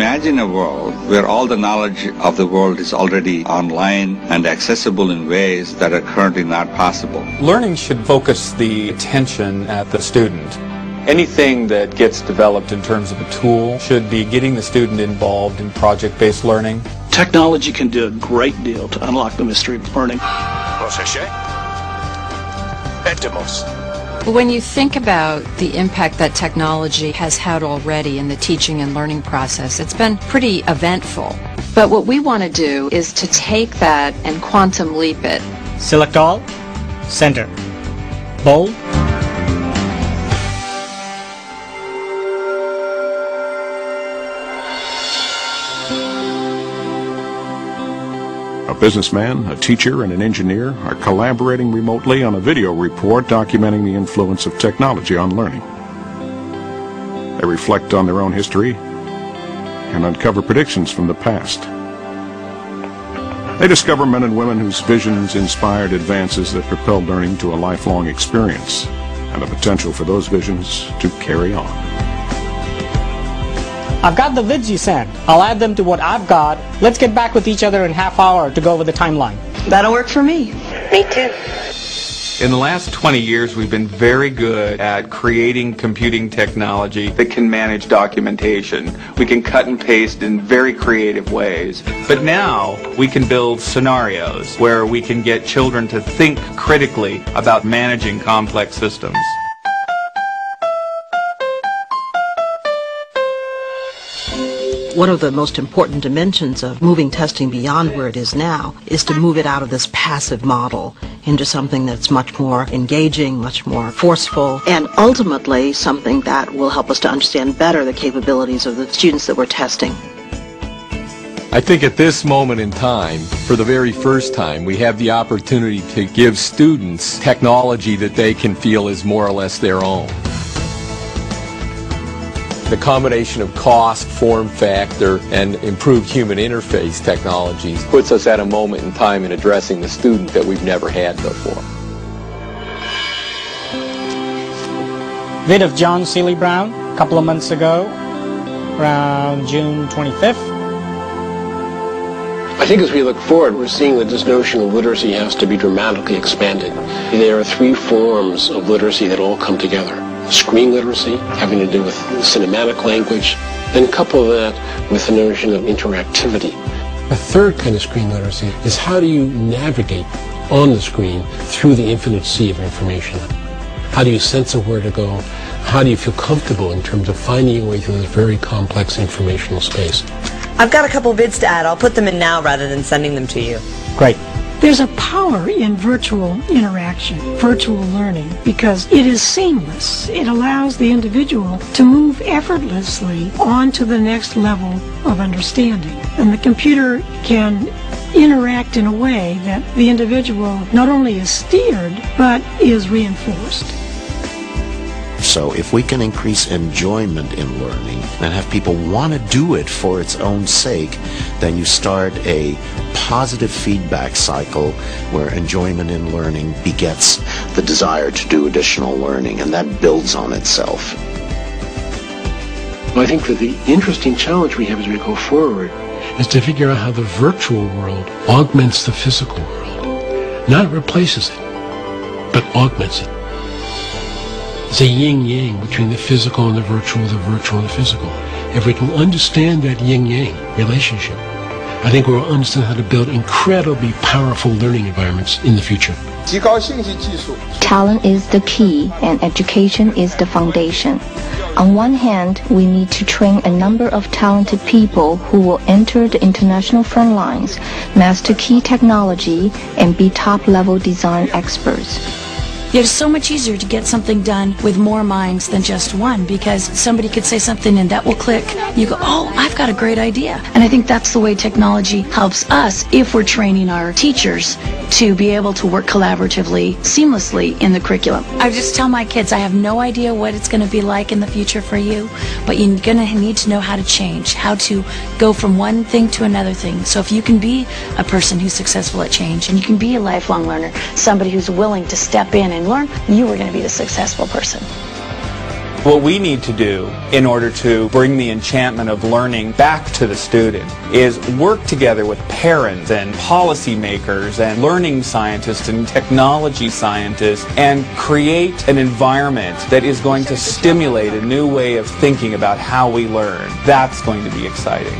Imagine a world where all the knowledge of the world is already online and accessible in ways that are currently not possible. Learning should focus the attention at the student. Anything that gets developed in terms of a tool should be getting the student involved in project-based learning. Technology can do a great deal to unlock the mystery of learning. When you think about the impact that technology has had already in the teaching and learning process, it's been pretty eventful. But what we want to do is to take that and quantum leap it. Select all, center, bold. A businessman, a teacher, and an engineer are collaborating remotely on a video report documenting the influence of technology on learning. They reflect on their own history and uncover predictions from the past. They discover men and women whose visions inspired advances that propelled learning to a lifelong experience and the potential for those visions to carry on. I've got the vids you sent. I'll add them to what I've got. Let's get back with each other in half hour to go over the timeline. That'll work for me. Me too. In the last 20 years, we've been very good at creating computing technology that can manage documentation. We can cut and paste in very creative ways. But now we can build scenarios where we can get children to think critically about managing complex systems. One of the most important dimensions of moving testing beyond where it is now is to move it out of this passive model into something that's much more engaging, much more forceful, and ultimately something that will help us to understand better the capabilities of the students that we're testing. I think at this moment in time, for the very first time, we have the opportunity to give students technology that they can feel is more or less their own. The combination of cost, form factor, and improved human interface technologies puts us at a moment in time in addressing the student that we've never had before. Vid of John Seeley Brown a couple of months ago, around June 25th. I think as we look forward, we're seeing that this notion of literacy has to be dramatically expanded. There are three forms of literacy that all come together. Screen literacy, having to do with cinematic language, then couple that with the notion of interactivity. A third kind of screen literacy is how do you navigate on the screen through the infinite sea of information? How do you sense of where to go? How do you feel comfortable in terms of finding your way through this very complex informational space? I've got a couple vids to add. I'll put them in now rather than sending them to you. Great. There's a power in virtual interaction, virtual learning, because it is seamless. It allows the individual to move effortlessly on to the next level of understanding. And the computer can interact in a way that the individual not only is steered, but is reinforced. So if we can increase enjoyment in learning and have people want to do it for its own sake, then you start a positive feedback cycle where enjoyment in learning begets the desire to do additional learning, and that builds on itself. Well, I think that the interesting challenge we have as we go forward is to figure out how the virtual world augments the physical world. Not replaces it, but augments it. It's a yin-yang between the physical and the virtual and the physical. If we can understand that yin-yang relationship, I think we'll understand how to build incredibly powerful learning environments in the future. Talent is the key and education is the foundation. On one hand, we need to train a number of talented people who will enter the international front lines, master key technology, and be top-level design experts. It's so much easier to get something done with more minds than just one, because somebody could say something and that will click. You go, oh, I've got a great idea. And I think that's the way technology helps us if we're training our teachers to be able to work collaboratively, seamlessly in the curriculum. I just tell my kids, I have no idea what it's going to be like in the future for you, but you're going to need to know how to change, how to go from one thing to another thing. So if you can be a person who's successful at change, and you can be a lifelong learner, somebody who's willing to step in and learn, you are going to be the successful person. What we need to do in order to bring the enchantment of learning back to the student is work together with parents and policymakers and learning scientists and technology scientists and create an environment that is going to stimulate a new way of thinking about how we learn. That's going to be exciting.